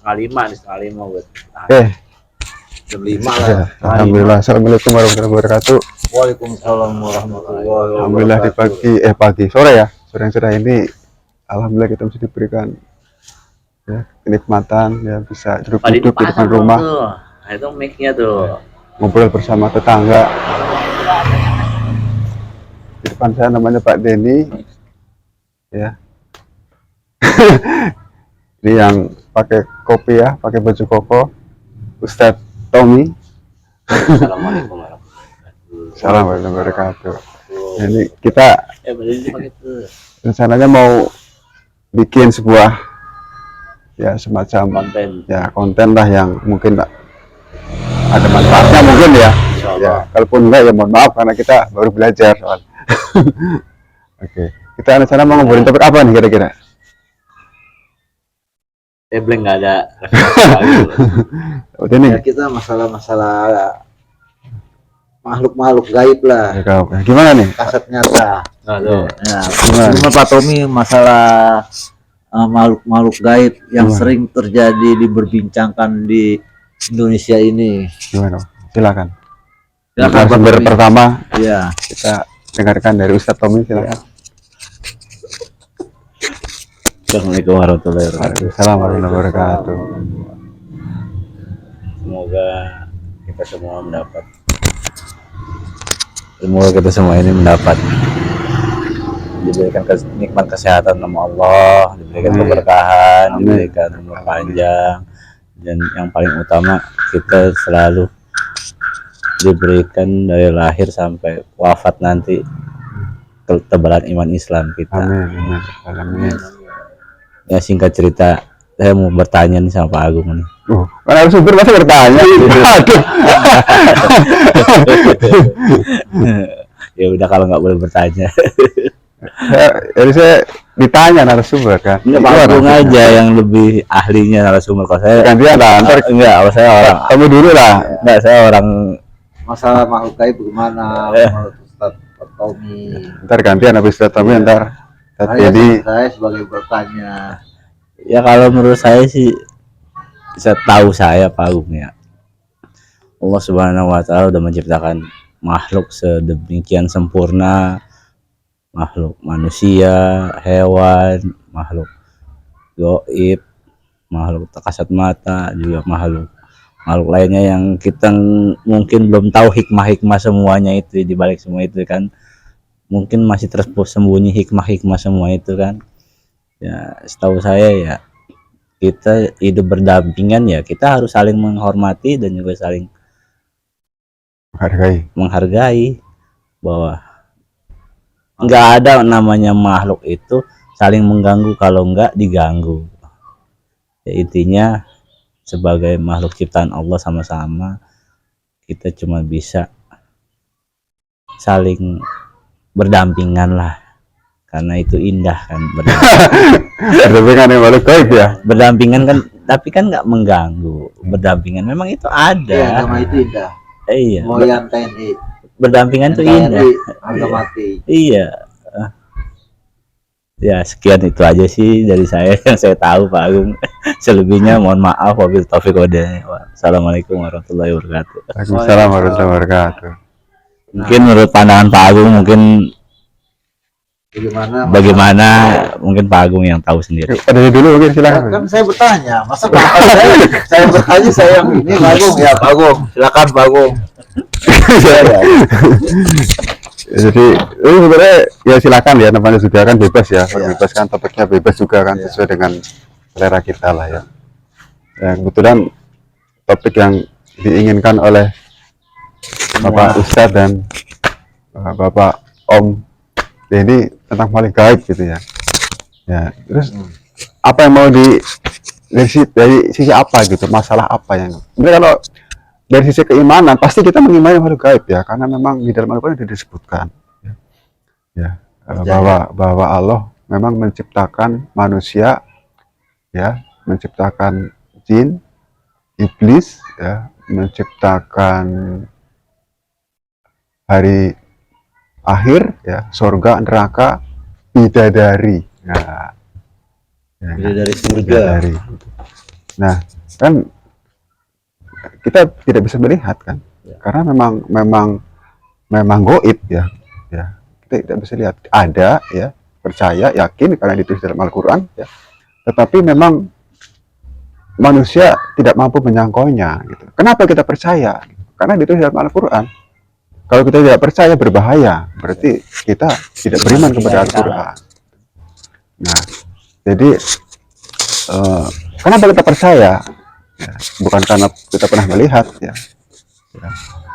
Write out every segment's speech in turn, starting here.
setengah lima buat. Jam 5 lah. Alhamdulillah. Assalamualaikum warahmatullahi wabarakatuh. Waalaikumsalam warahmatullahi wabarakatuh. Alhamdulillah di pagi sore ya. Sore ini alhamdulillah kita masih diberikan ya kenikmatan ya bisa duduk-duduk di depan rumah. Tuh. Nah, itu mic-nya tuh. Ngobrol bersama tetangga. Di depan saya namanya Pak Denny. Ya. Ini yang pakai kopi ya, pakai baju koko. Ustadz Tommy. Assalamualaikum warahmatullahi wabarakatuh. Ini kita rencananya mau bikin sebuah ya semacam konten lah yang mungkin ada manfaatnya mungkin ya. Ya, kalaupun enggak ya mohon maaf karena kita baru belajar soal. Oke, kita rencana mau ngobrolin topik apa nih kira-kira? Belum nggak ada. Ini ya, kita masalah makhluk gaib lah. Ya, gimana nih? Kaset nyata. Gimana Pak Tommy masalah makhluk gaib yang sering terjadi diberbincangkan di Indonesia ini. Gimana? Silakan. Sumber pertama ya kita dengarkan dari Ustadz Tommy, silakan. Assalamualaikum warahmatullahi wabarakatuh. Assalamualaikum warahmatullahi wabarakatuh. Semoga kita semua ini mendapat diberikan nikmat kesehatan sama Allah, diberikan keberkahan, diberikan umur panjang, dan yang paling utama kita selalu diberikan dari lahir sampai wafat nanti ketebalan iman Islam kita. Amin. Ya singkat cerita, saya mau bertanya nih sama Pak Agung nih. Kan harus sumber masa bertanya. Aduh. Ya udah kalau nggak boleh bertanya. Jadi saya ditanya narasumber kan. Pak Agung aja yang lebih ahlinya narasumber. Kalau saya gantian lah. Enggak, kalau saya orang. Kamu dulu lah. Enggak, saya orang. Masalah makhluk gaib bagaimana? Menurut Ustadz Tommy. Ntar gantian habis Ustadz Tommy ntar. Jadi saya sebagai bertanya. Ya kalau menurut saya sih, setahu saya Pak Agung ya, Allah Subhanahu Wa Taala udah menciptakan makhluk sedemikian sempurna, makhluk manusia, hewan, makhluk gaib, makhluk tak kasat mata, juga makhluk lainnya yang kita mungkin belum tahu hikmah semuanya itu di balik semua itu kan. Mungkin masih tersembunyi hikmah semua itu kan. Ya setahu saya ya, kita hidup berdampingan ya, kita harus saling menghormati dan juga saling menghargai bahwa nggak ada namanya makhluk itu saling mengganggu kalau nggak diganggu. Ya, intinya sebagai makhluk ciptaan Allah sama-sama kita cuma bisa saling berdampingan lah, karena itu indah kan berdampingan yang makhluk gaib ya. Berdampingan kan, tapi kan nggak mengganggu. Berdampingan memang itu ada. Ya, nama itu indah. Iya. Moyan TNI. Berdampingan itu indah. Harga mati. Iya. Ya sekian itu aja sih dari saya yang saya tahu Pak Agung. Selebihnya mohon maaf, wabillahi taufiq wal. Assalamualaikum warahmatullahi wabarakatuh. Waalaikumsalam warahmatullahi wabarakatuh. Mungkin menurut pandangan Pak Agung mungkin bagaimana mungkin Pak Agung yang tahu sendiri. Dari dulu mungkin silakan. Kan saya bertanya, masa saya bertanya saya yang ini Pak Agung ya Pak Agung. Silakan Pak Agung. Jadi sebenarnya ya silakan ya, namanya juga kan bebas ya, bebas kan, topiknya bebas juga kan, sesuai dengan selera kita lah ya. Dan kebetulan topik yang diinginkan oleh Bapak Ustadz dan Bapak Om Denny tentang makhluk gaib gitu ya. Ya, terus apa yang mau dari sisi apa gitu, masalah apa yang sebenarnya kalau dari sisi keimanan pasti kita mengimani makhluk gaib ya, karena memang di dalam Al-Quran itu disebutkan ya bahwa Allah memang menciptakan manusia ya, menciptakan jin, iblis ya, menciptakan hari akhir ya, surga, neraka, bidadari. Nah, bidadari surga. Nah, kan kita tidak bisa melihat kan, Ya. karena memang goib ya, kita tidak bisa lihat. Ada ya, percaya, yakin karena ditulis dalam Al-Quran ya, tetapi memang manusia tidak mampu menjangkaunya gitu. Kenapa kita percaya? Karena ditulis dalam Al-Quran. Kalau kita tidak percaya berbahaya, berarti kita tidak beriman kepada Al-Quran. Nah, jadi kenapa kita percaya? Ya, bukan karena kita pernah melihat ya.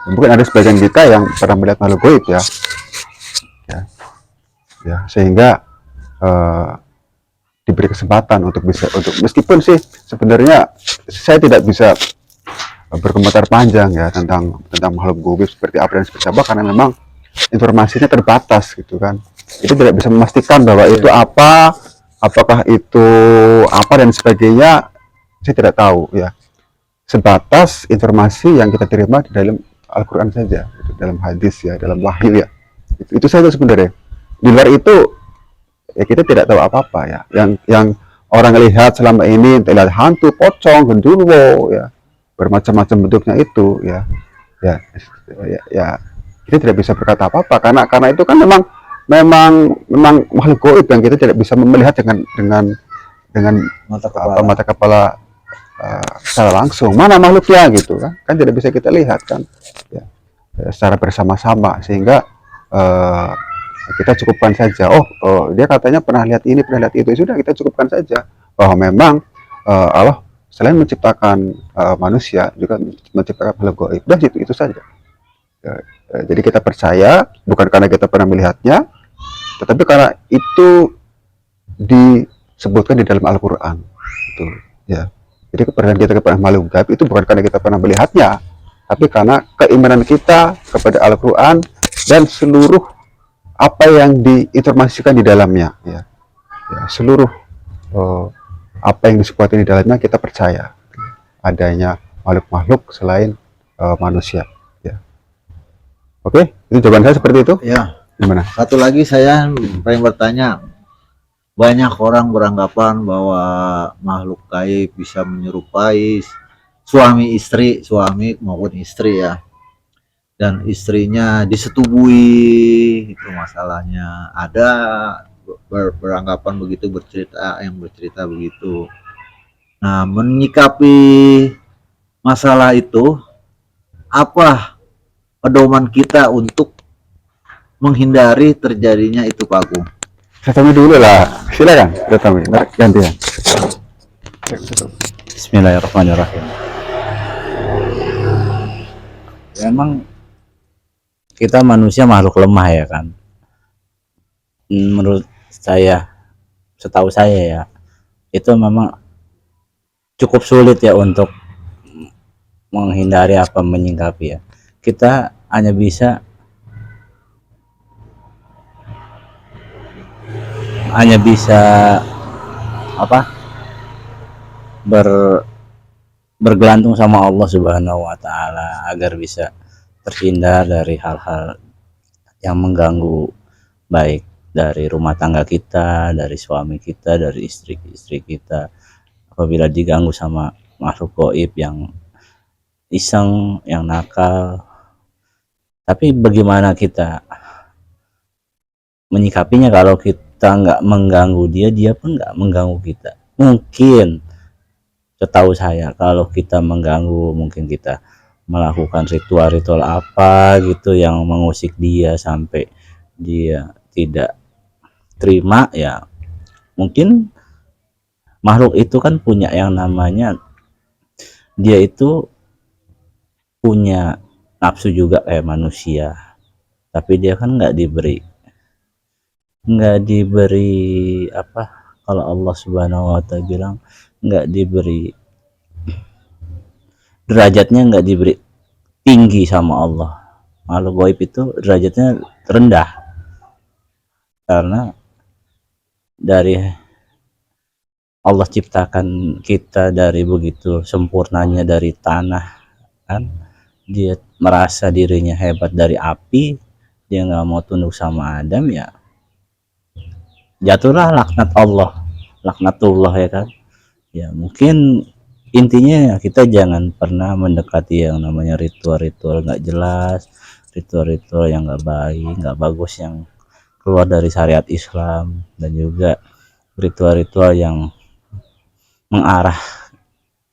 Mungkin ada sebagian kita yang pernah melihat makhluk goib ya, sehingga diberi kesempatan untuk meskipun sih sebenarnya saya tidak bisa berkomentar panjang ya tentang makhluk goib seperti apa dan seperti apa, karena memang informasinya terbatas gitu kan. Itu tidak bisa memastikan bahwa itu apa, apakah itu apa dan sebagainya, saya tidak tahu ya. Sebatas informasi yang kita terima di dalam Al-Quran saja, gitu, dalam hadis ya, dalam wahyu ya. Itu saja sebenarnya. Di luar itu ya kita tidak tahu apa-apa ya. Yang orang lihat selama ini, lihat hantu, pocong, genderuwo ya, bermacam-macam bentuknya itu ya. Kita tidak bisa berkata apa-apa karena itu kan memang makhluk gaib yang kita tidak bisa melihat dengan mata kepala secara langsung. Mana makhluknya gitu kan tidak bisa kita lihat kan ya, secara bersama-sama, sehingga kita cukupkan saja. Dia katanya pernah lihat ini, pernah lihat itu, sudah kita cukupkan saja bahwa memang Allah selain menciptakan manusia juga menciptakan makhluk gaib. Udah itu saja. Jadi kita percaya bukan karena kita pernah melihatnya, tetapi karena itu disebutkan di dalam Al-Quran itu ya. Jadi kepercayaan kita kepada makhluk gaib itu bukan karena kita pernah melihatnya, tapi karena keimanan kita kepada Al-Quran dan seluruh apa yang diinformasikan di dalamnya ya. Seluruh apa yang disebutkan di dalamnya kita percaya adanya makhluk-makhluk selain manusia ya. Oke, itu jawaban saya seperti itu. Ya. Gimana? Satu lagi saya pengen bertanya, banyak orang beranggapan bahwa makhluk gaib bisa menyerupai suami maupun istri ya, dan istrinya disetubui, itu masalahnya. Ada beranggapan begitu, bercerita begitu. Nah, menyikapi masalah itu, apa pedoman kita untuk menghindari terjadinya itu, Pak Agung? Saya tanya dulu lah, silakan. Gantian. Bismillahirrahmanirrahim. Ya, emang kita manusia makhluk lemah ya kan. Menurut saya, setahu saya ya, itu memang cukup sulit ya untuk menghindari apa menyingkapi ya. Kita hanya bisa bergelantung sama Allah Subhanahu wa taala agar bisa terhindar dari hal-hal yang mengganggu, baik dari rumah tangga kita, dari suami kita, dari istri kita. Apabila diganggu sama makhluk gaib yang iseng, yang nakal. Tapi bagaimana kita menyikapinya kalau kita nggak mengganggu dia pun nggak mengganggu kita? Mungkin, setahu saya, kalau kita mengganggu, mungkin kita melakukan ritual-ritual apa gitu yang mengusik dia sampai dia tidak terima ya. Mungkin makhluk itu kan punya yang namanya, dia itu punya nafsu juga kayak manusia, tapi dia kan nggak diberi apa, kalau Allah Subhanahu wa ta'ala bilang nggak diberi derajatnya, nggak diberi tinggi sama Allah. Makhluk gaib itu derajatnya rendah karena dari Allah ciptakan kita dari begitu sempurnanya dari tanah kan. Dia merasa dirinya hebat dari api, dia nggak mau tunduk sama Adam, ya jatuhlah laknat Allah, laknatullah ya kan. Ya mungkin intinya kita jangan pernah mendekati yang namanya ritual-ritual nggak jelas, ritual-ritual yang nggak baik, nggak bagus, yang keluar dari syariat Islam, dan juga ritual-ritual yang mengarah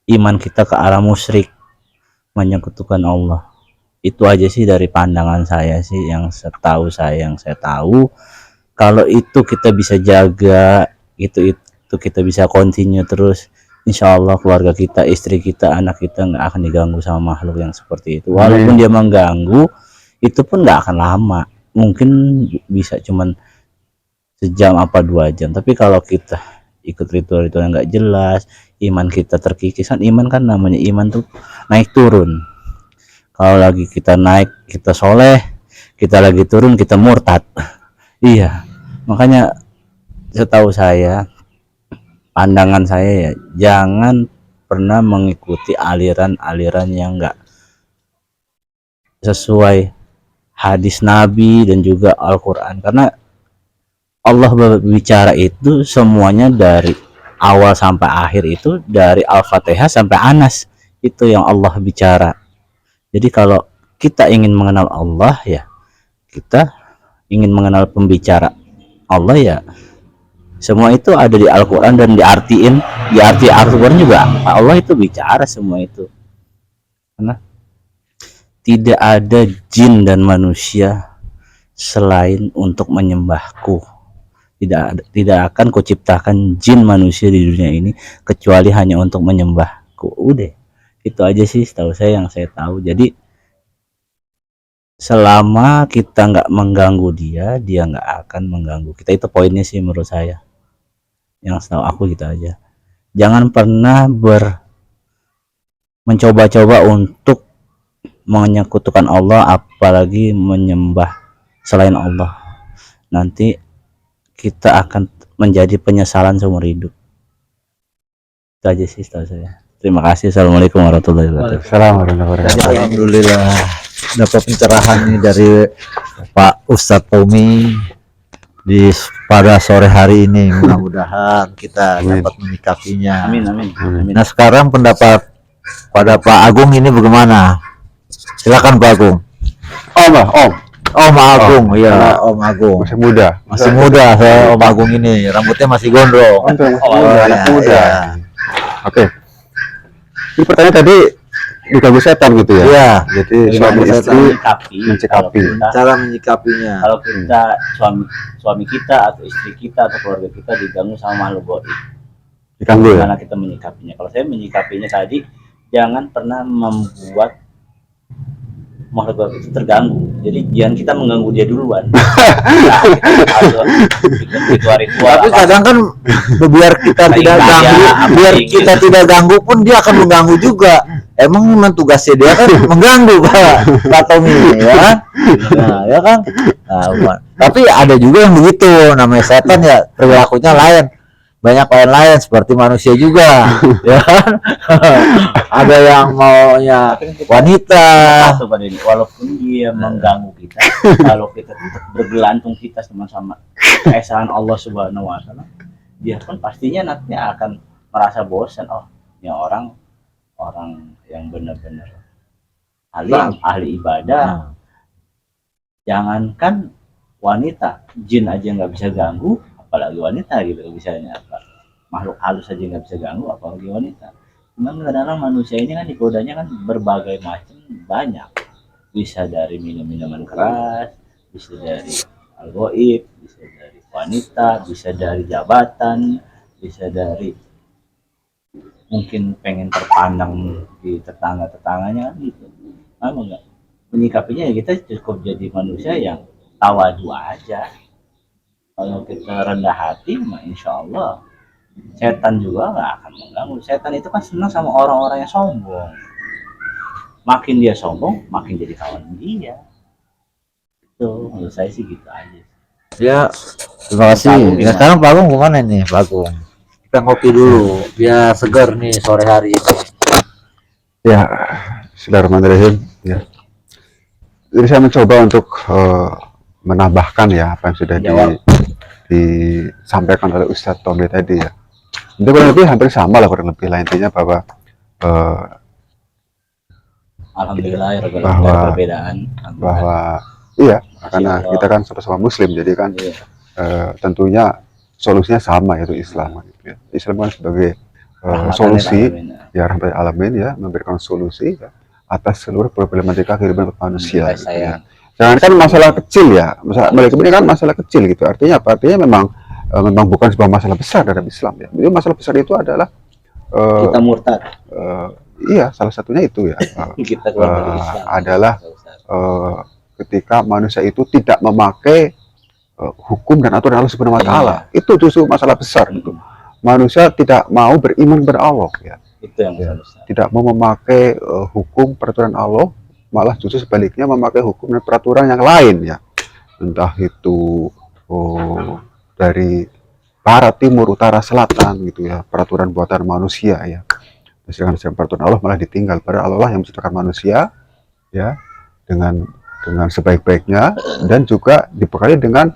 iman kita ke arah musyrik, menyekutukan Allah. Itu aja sih dari pandangan saya sih, yang setahu saya, yang saya tahu. Kalau itu kita bisa jaga, itu kita bisa continue terus, insya Allah keluarga kita, istri kita, anak kita nggak akan diganggu sama makhluk yang seperti itu. Walaupun dia mengganggu, itu pun nggak akan lama, mungkin bisa cuman sejam apa 2 jam. Tapi kalau kita ikut ritual-ritual yang nggak jelas, iman kita terkikis. Kan iman, kan namanya iman tuh naik turun. Kalau lagi kita naik kita soleh, kita lagi turun kita murtad. Iya, makanya setahu saya, pandangan saya ya, jangan pernah mengikuti aliran-aliran yang enggak sesuai hadis Nabi dan juga Al-Quran. Karena Allah berbicara itu semuanya dari awal sampai akhir, itu dari Al-Fatihah sampai Anas, itu yang Allah bicara. Jadi kalau kita ingin mengenal Allah, ya kita ingin mengenal pembicara Allah, ya semua itu ada di Al-Quran, dan di arti Al-Quran juga Allah itu bicara semua itu. Karena tidak ada jin dan manusia selain untuk menyembahku. Tidak akan kuciptakan jin manusia di dunia ini kecuali hanya untuk menyembahku. Udah, itu aja sih setahu saya, yang saya tahu. Jadi selama kita nggak mengganggu dia nggak akan mengganggu kita. Itu poinnya sih menurut saya, yang setahu aku gitu aja. Jangan pernah mencoba-coba untuk menyekutukan Allah, apalagi menyembah selain Allah. Nanti kita akan menjadi penyesalan seumur hidup. Itu aja sih setahu saya. Terima kasih. Assalamualaikum warahmatullahi wabarakatuh. Assalamualaikum. Alhamdulillah dapat pencerahan nih dari Pak Ustadz Tommy pada sore hari ini. Mudah-mudahan kita dapat menyikapinya. Amin, amin, amin. Nah, sekarang pendapat pada Pak Agung ini bagaimana? Silakan Pak Agung. Om Agung, ya Om Agung. Masih muda. Masih muda saya Om Agung ini, rambutnya masih gondrong. Anak muda. Ya. Oke. Ini pertanyaan tadi diganggu setan gitu ya? Iya. Jadi Gimana suami setan istri mencikapi. cara menyikapinya. Kalau kita suami kita atau istri kita atau keluarga kita diganggu sama makhluk gaib, Diganggu ya? gimana kita menyikapinya? Kalau saya menyikapinya tadi, jangan pernah membuat makhluk gaib itu terganggu. Jadi jangan kita mengganggu dia duluan. Tapi kadang kan biar kita tidak ganggu, biar kita tidak ganggu pun dia akan mengganggu juga. Emang memang tugasnya dia kan mengganggu Pak Tommy, ya kan? Nah, ya kan? Nah, tapi ada juga yang begitu, namanya setan ya, perilakunya lain. Banyak lain seperti manusia juga, ya kan? Ada yang maunya wanita. Walaupun dia mengganggu kita, kalau kita tetap bergelantung kita sama-sama keesaan Allah Subhanahu Wa Taala, dia pun pastinya nanti akan merasa bosan. Oh, ini orang yang benar-benar ahli ibadah. Jangankan wanita, jin aja nggak bisa ganggu, apalagi wanita gitu. Misalnya apa, makhluk halus aja nggak bisa ganggu, apalagi wanita. Memang kadang-kadang manusia ini kan digodanya kan berbagai macam, banyak. Bisa dari minum-minuman keras, bisa dari al-ghaib, bisa dari wanita, bisa dari jabatan, bisa dari mungkin pengen terpandang di tetangga-tetangganya kan gitu. Memang enggak menyikapinya, ya kita cukup jadi manusia yang tawadu aja. Kalau kita rendah hati, mah insya Allah setan juga nggak akan mengganggu. Setan itu kan senang sama orang-orang yang sombong. Makin dia sombong, makin jadi kawan dia. Itu menurut saya sih gitu aja. Ya, terima kasih. Ya, sekarang Pak Agung kemana nih Pak Agung? Kita ngopi dulu, biar segar nih sore hari ini. Ya, bismillahirrahmanirrahim. Ya. Jadi saya mencoba untuk menambahkan ya apa yang sudah disampaikan oleh Ustadz Tommy tadi ya. Itu kurang lebih hampir sama lah, kurang lebih lah intinya bahwa eh, Alhamdulillah ya Rabbil Bahwa- alamin, perbedaan. bahwa iya, Masya karena Allah. kita kan sama-sama Muslim, jadi kan Iya. tentunya solusinya sama, yaitu Islam. Gitu ya. Islam kan sebagai Rahmatan solusi, lil alamin. ya rahmatil alamin, ya memberikan solusi ya, atas seluruh problematika kehidupan manusia. Kasih Gitu ya. sayang. Jangan kan masalah kecil ya, masalah ini kan masalah kecil gitu. Artinya apa? Artinya memang bukan sebuah masalah besar dalam Islam ya. Jadi masalah besar itu adalah Kita murtad. iya, salah satunya itu ya. Kita keluar dari Islam. adalah ketika manusia itu tidak memakai hukum dan aturan Allah Subhanahu wa taala. Itu justru masalah besar gitu. Manusia tidak mau beriman kepada Allah ya. Itu yang Ya. besar. Tidak mau memakai hukum peraturan Allah, malah justru sebaliknya memakai hukum dan peraturan yang lain ya. Entah itu dari barat, timur, utara, selatan gitu ya, peraturan buatan manusia ya. Sedangkan peraturan Allah malah ditinggal, pada Allah yang menciptakan manusia ya dengan sebaik-baiknya, dan juga dibekali dengan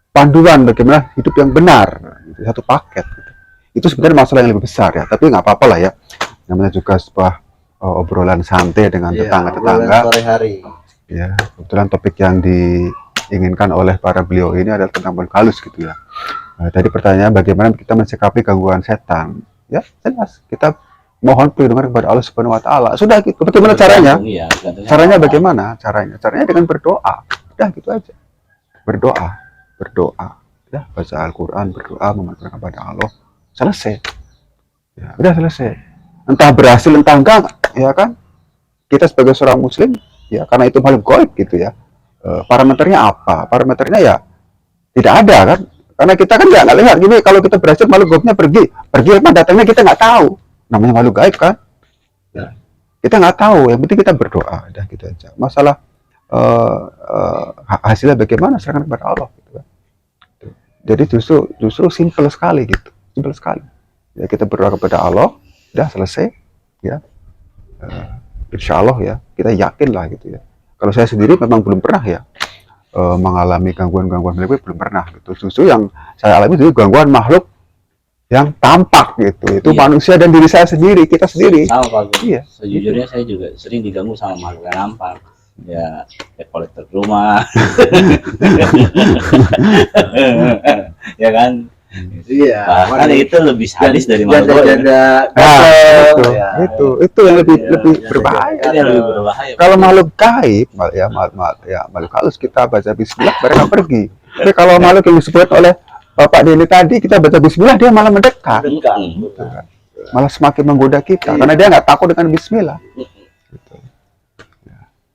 panduan bagaimana hidup yang benar, gitu, satu paket gitu. Itu sebenarnya masalah yang lebih besar ya, tapi nggak apa-apa lah ya, namanya juga sebuah obrolan santai dengan tetangga-tetangga sore hari. ya. Kebetulan topik yang diinginkan oleh para beliau ini adalah tentang makhluk halus gitu ya. Tadi pertanyaan bagaimana kita mensikapi gangguan setan ya, jelas kita mohon perlindungan kepada Allah Subhanahu wa taala. Sudah gitu. Bagaimana caranya? Iya, tergantung Caranya apa. bagaimana? Caranya dengan berdoa. Udah gitu aja. Berdoa. Ya, baca Al-Qur'an, berdoa, memohon kepada Allah. Selesai. Ya, udah selesai. Entah berhasil entah enggak, ya kan? Kita sebagai seorang muslim, ya karena itu makhluk gaib gitu ya. Parameternya apa? Parameternya ya tidak ada kan? Karena kita kan nggak lihat gini, kalau kita berhasil makhluk gaibnya pergi apa datangnya kita nggak tahu. Namanya makhluk gaib kan? Ya. Kita nggak tahu, yang penting kita berdoa, udah gitu aja. Masalah hasilnya bagaimana serahkan kepada Allah gitu kan. Jadi justru simple sekali gitu, simple sekali. Ya kita berdoa kepada Allah, udah selesai, ya. Insya Allah ya, kita yakin lah gitu ya. Kalau saya sendiri memang belum pernah ya mengalami gangguan-gangguan makhluk, belum pernah gitu. Justru yang saya alami itu gangguan makhluk yang tampak gitu, itu Iya. manusia dan diri saya sendiri, kita sendiri. Sama Pak Gun. Iya. Sejujurnya saya juga sering diganggu sama makhluk yang nampak. Ya, kolektor rumah. Ya kan? Iya. Bahkan itu lebih sadis dari makhluk gaib. Janda-janda Nah, gatel, ya. itu yang lebih Iya, lebih iya, berbahaya. Itu yang lebih berbahaya. Kalau makhluk gaib, makhluk halus kita baca Bismillah mereka pergi. Tapi kalau makhluk yang disebut oleh Bapak Deni tadi kita baca Bismillah dia malah mendekat, Dekat. malah semakin menggoda kita karena dia nggak takut dengan Bismillah.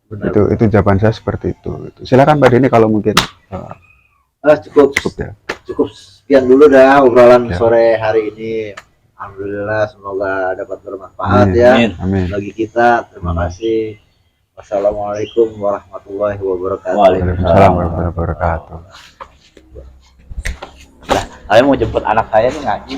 Benar. Itu jawaban saya seperti itu. Silakan Pak Deni kalau mungkin Cukup ya. sekian dulu dah obrolan Ya. sore hari ini. Alhamdulillah semoga dapat bermanfaat Amin. ya Amin. Amin. bagi kita. Terima kasih. Wassalamualaikum warahmatullahi wabarakatuh. Waalaikumsalam warahmatullahi wabarakatuh. Saya mau jemput anak saya nih ngaji.